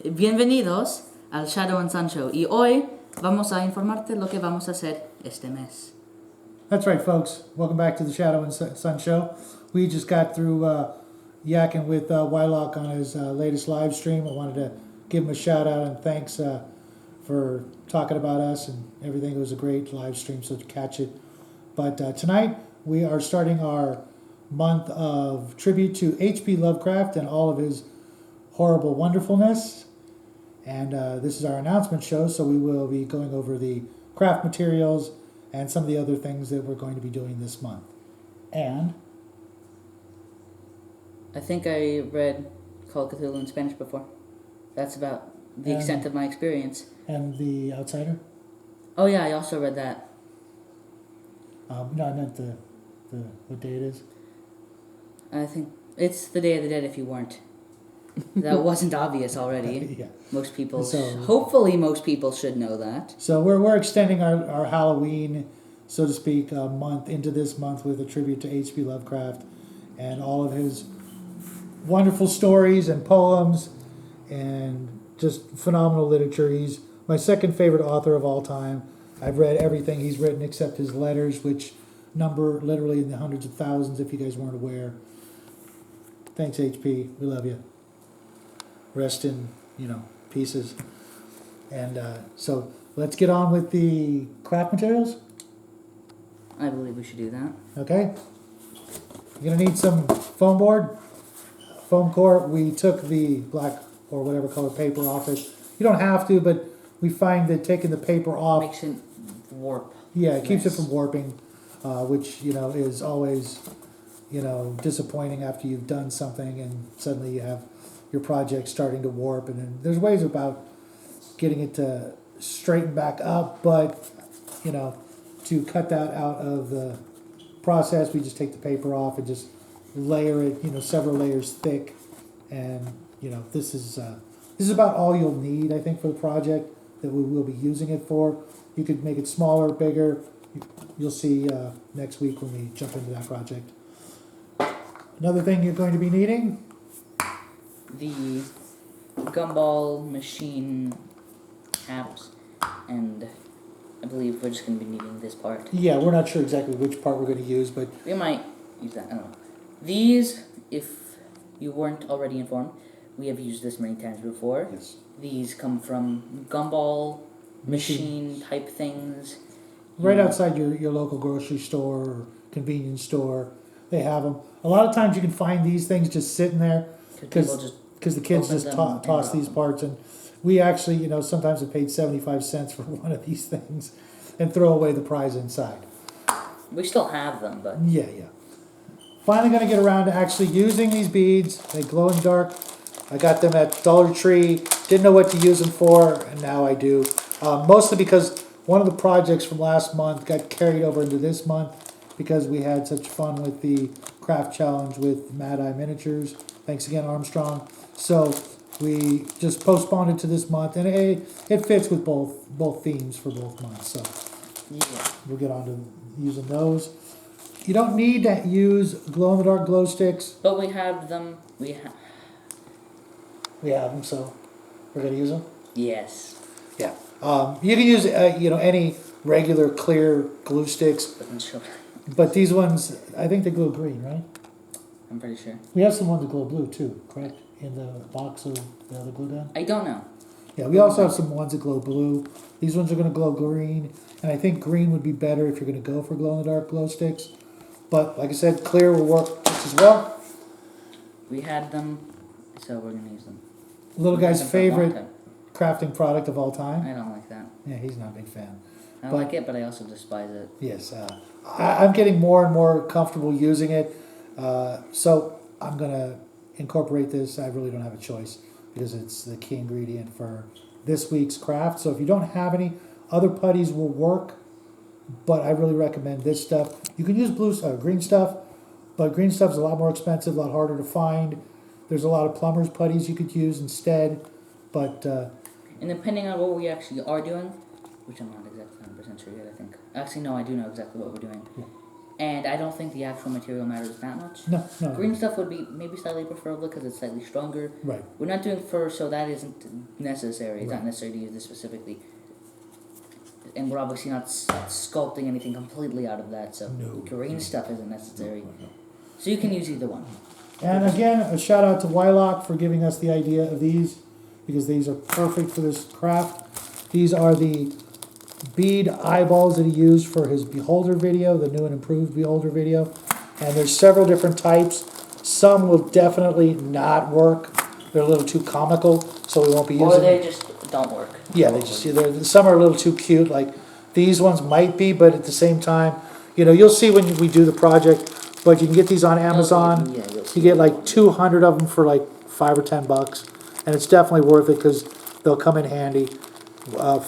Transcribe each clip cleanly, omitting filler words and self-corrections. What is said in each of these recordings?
Bienvenidos al Shadow and Sun Show. Y hoy vamos a informarte lo que vamos a hacer este mes. That's right, folks. Welcome back to the Shadow and Sun Show. We just got through yakking with Wylock on his latest live stream. I wanted to give him a shout out and thanks for talking about us and everything. It was a great live stream, so to catch it. But tonight we are starting our month of tribute to H.P. Lovecraft and all of his horrible wonderfulness. And this is our announcement show, so we will be going over the craft materials and some of the other things that we're going to be doing this month. And I think I read Call of Cthulhu in Spanish before. That's about the extent of my experience. And The Outsider? Oh yeah, I also read that. No, I meant the what day it is. I think it's the Day of the Dead if you weren't. That wasn't obvious already. Yeah. Most people, So- hopefully most people should know that. So we're extending our Halloween, so to speak, month into this month with a tribute to H.P. Lovecraft and all of his wonderful stories and poems and just phenomenal literature. He's my second favorite author of all time. I've read everything he's written except his letters, which number literally in the hundreds of thousands, if you guys weren't aware. Thanks, H.P. We love you. Rest in, pieces. And so let's get on with the craft materials. I believe we should do that. Okay. You're going to need some foam board, foam core. We took the black or whatever color paper off it. You don't have to, but we find that taking the paper off Makes it warp. Yeah, it keeps it Yes. from warping, which, is always, disappointing after you've done something and suddenly you have your project starting to warp. And then there's ways about getting it to straighten back up, but, to cut that out of the process, we just take the paper off and just layer it, several layers thick. And, this is about all you'll need, I think, for the project that we will be using it for. You could make it smaller, bigger. You'll see next week when we jump into that project. Another thing you're going to be needing? The Gumball machine apps, and I believe we're just going to be needing this part. Yeah, we're not sure exactly which part we're going to use, but We might use that, I don't know. These, if you weren't already informed, we have used this many times before. yes. These come from Gumball machine type things. Right outside your local grocery store or convenience store, they have them. A lot of times you can find these things just sitting there People just because the kids open just them and toss drop these them. parts, and we actually, sometimes have paid 75 cents for one of these things and throw away the prize inside. we still have them, but Yeah. Finally going to get around to actually using these beads. They glow in the dark. I got them at Dollar Tree. Didn't know what to use them for, and now I do. Mostly because one of the projects from last month got carried over into this month because we had such fun with the craft challenge with Mad Eye Miniatures. Thanks again, Armstrong. So we just postponed it to this month, and it fits with both themes for both months. So yeah. we'll get on to using those. You don't need to use glow-in-the-dark glow sticks. But we have them. We have them, so we're going to use them. Yes. Yeah. You can use, any regular clear glue sticks, But I'm sure. but these ones, I think they glow green, right? I'm pretty sure. We have some ones that glow blue too, correct? In the box of the other glue gun? I don't know. Yeah, we also have some ones that glow blue. These ones are going to glow green, and I think green would be better if you're going to go for glow-in-the-dark glow sticks. But like I said, clear will work just as well. We had them, so we're gonna use them. Little We've had guy's them for a long favorite time. crafting product of all time. I don't like that. Yeah, he's not a big fan. I But- like it, but I also despise it. Yes, I'm getting more and more comfortable using it, so I'm going to incorporate this. I really don't have a choice because it's the key ingredient for this week's craft. So if you don't have any, other putties will work, but I really recommend this stuff. You can use green stuff, but green stuff is a lot more expensive, a lot harder to find. There's a lot of plumber's putties you could use instead, but And depending on what we actually are doing, which I'm not exactly 100% sure yet, I think. Actually, no, I do know exactly what we're doing. Yeah. And I don't think the actual material matters that much. No. Green stuff would be maybe slightly preferable because it's slightly stronger. Right. We're not doing fur, so that isn't necessary. It's Right. not necessary to use this specifically. And we're obviously not sculpting anything completely out of that, so No. green stuff isn't necessary. So you can use either one. And again, a shout out to Wylock for giving us the idea of these, because these are perfect for this craft. These are the bead eyeballs that he used for his Beholder video, the new and improved Beholder video. And there's several different types. Some will definitely not work. They're a little too comical, so we won't be using Or them. they just don't work. Yeah, some are a little too cute. Like these ones might be, but at the same time, you'll see when we do the project. But you can get these on Amazon. Yeah, You get like 200 of them for like $5 or $10, and it's definitely worth it because they'll come in handy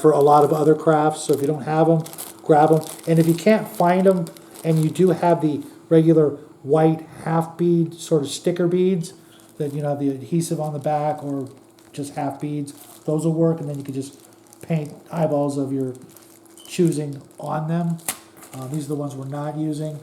for a lot of other crafts. So if you don't have them, grab them. And if you can't find them, and you do have the regular white half bead sort of sticker beads that have the adhesive on the back or just half beads, those will work. And then you can just paint eyeballs of your choosing on them. These are the ones we're not using.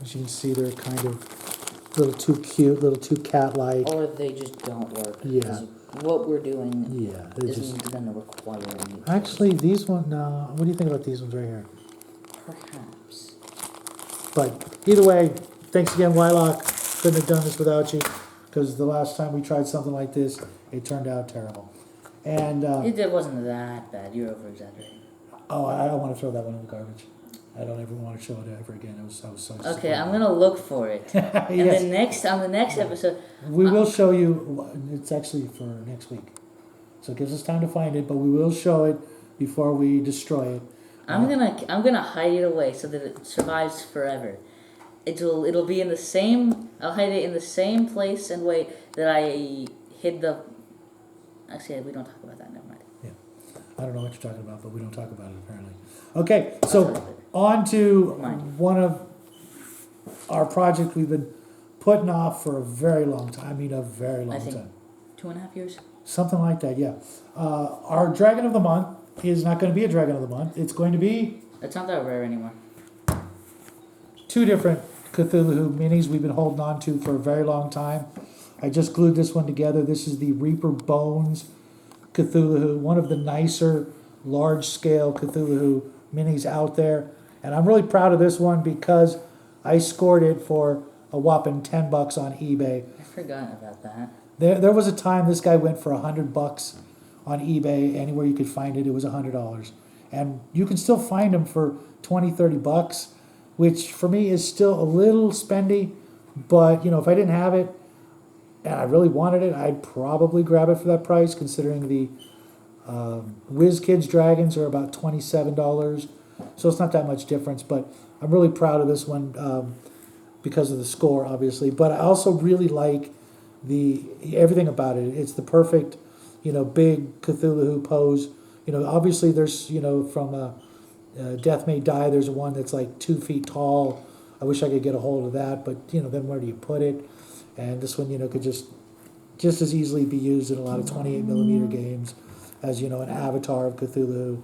As you can see, they're kind of a little too cute, a little too cat-like. Or they just don't work. Yeah. 'Cause what we're doing Yeah, they isn't going to require any. Actually, these ones, no. What do you think about these ones right here? Perhaps. But either way, thanks again, Wylock. Couldn't have done this without you, because the last time we tried something like this, it turned out terrible. And, It wasn't that bad. You're over-exaggerating. I don't want to throw that one in the garbage. I don't ever want to show it ever again. I was so Okay, I'm gonna look for it. And Yes. on the next episode, We will show you. It's actually for next week, so it gives us time to find it. But we will show it before we destroy it. I'm gonna hide it away so that it survives forever. It'll be in the same. I'll hide it in the same place and way that I hid the. Actually, we don't talk about that. Never mind. I don't know what you're talking about, but we don't talk about it apparently. Okay, so on to one of our projects we've been putting off for a very long time. I mean, a very long time. 2.5 years. Something like that, yeah. Our Dragon of the Month is not going to be a Dragon of the Month. It's going to be It's not that rare anymore. 2 different Cthulhu minis we've been holding on to for a very long time. I just glued this one together. This is the Reaper Bones Cthulhu, one of the nicer, large-scale Cthulhu minis out there. And I'm really proud of this one because I scored it for a whopping $10 on eBay. I forgot about that. There was a time this guy went for $100 on eBay. Anywhere you could find it, it was $100. And you can still find them for $20-30, which for me is still a little spendy. But, if I didn't have it, and I really wanted it, I'd probably grab it for that price, considering the WizKids Dragons are about $27. So it's not that much difference, but I'm really proud of this one because of the score, obviously. But I also really like everything about it. It's the perfect, big Cthulhu pose. Obviously there's, from Death May Die, there's one that's like 2 feet tall. I wish I could get a hold of that, but, then where do you put it? And this one, could just as easily be used in a lot of 28mm games as, an avatar of Cthulhu,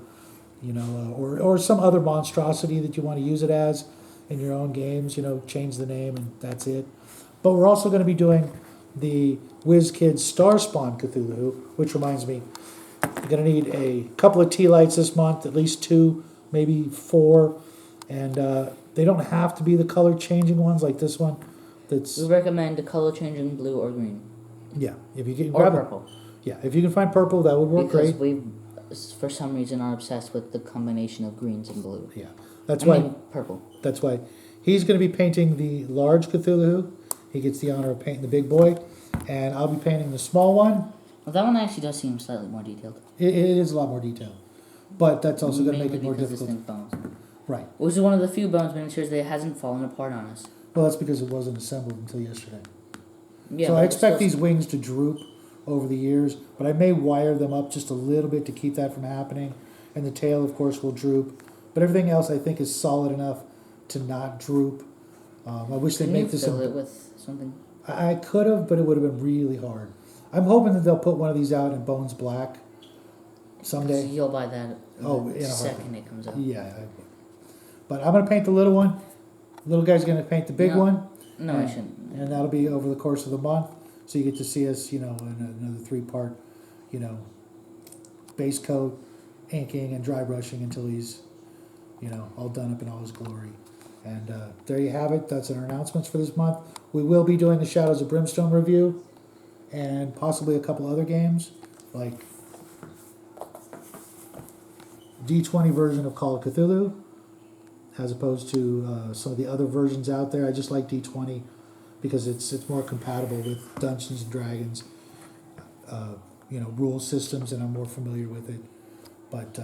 or some other monstrosity that you want to use it as in your own games, change the name and that's it. But we're also going to be doing the WizKids Starspawn Cthulhu, which reminds me, you're going to need a couple of tea lights this month, at least 2, maybe 4, and they don't have to be the color changing ones like this one. We recommend the color changing blue or green. Yeah, if you can or purple. Yeah, if you can find purple, that would work because great. we, for some reason, are obsessed with the combination of greens and blue. Yeah, that's why purple. That's why he's going to be painting the large Cthulhu. He gets the honor of painting the big boy, and I'll be painting the small one. Well, that one actually does seem slightly more detailed. It is a lot more detailed, but that's also going to make it more difficult. Bones. Right. Which is one of the few bones miniatures that hasn't fallen apart on us. Well, that's because it wasn't assembled until yesterday. Yeah, so I expect these wings to droop over the years, but I may wire them up just a little bit to keep that from happening. And the tail, of course, will droop. But everything else, I think, is solid enough to not droop. I wish they'd make this. Fill it with something? I could have, but it would have been really hard. I'm hoping that they'll put one of these out in Bones Black someday. So you'll buy that in a second it comes out. Yeah, I would. But I'm going to paint the little one. little guy's going to paint the big No. one. No, I shouldn't. And that'll be over the course of the month. So you get to see us, in another 3-part, base coat, inking, and dry brushing until he's, all done up in all his glory. And there you have it. That's our announcements for this month. We will be doing the Shadows of Brimstone review and possibly a couple other games, like D20 version of Call of Cthulhu, as opposed to some of the other versions out there. I just like D20 because it's more compatible with Dungeons and Dragons, rule systems, and I'm more familiar with it. But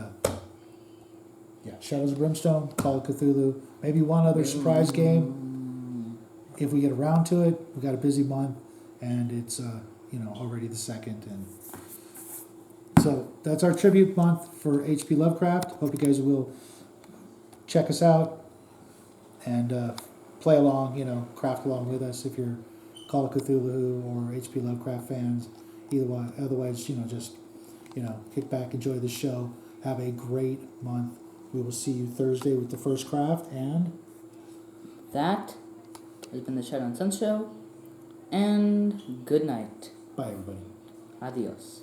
yeah, Shadows of Brimstone, Call of Cthulhu, maybe one other surprise game if we get around to it. We got a busy month, and it's already the 2nd, and so that's our tribute month for H.P. Lovecraft. Hope you guys will check us out and play along, craft along with us if you're Call of Cthulhu or H.P. Lovecraft fans. Either way, otherwise, just, kick back, enjoy the show, have a great month. We will see you Thursday with the first craft, and that has been the Shadow and Sun Show, and good night. bye, everybody. Adios.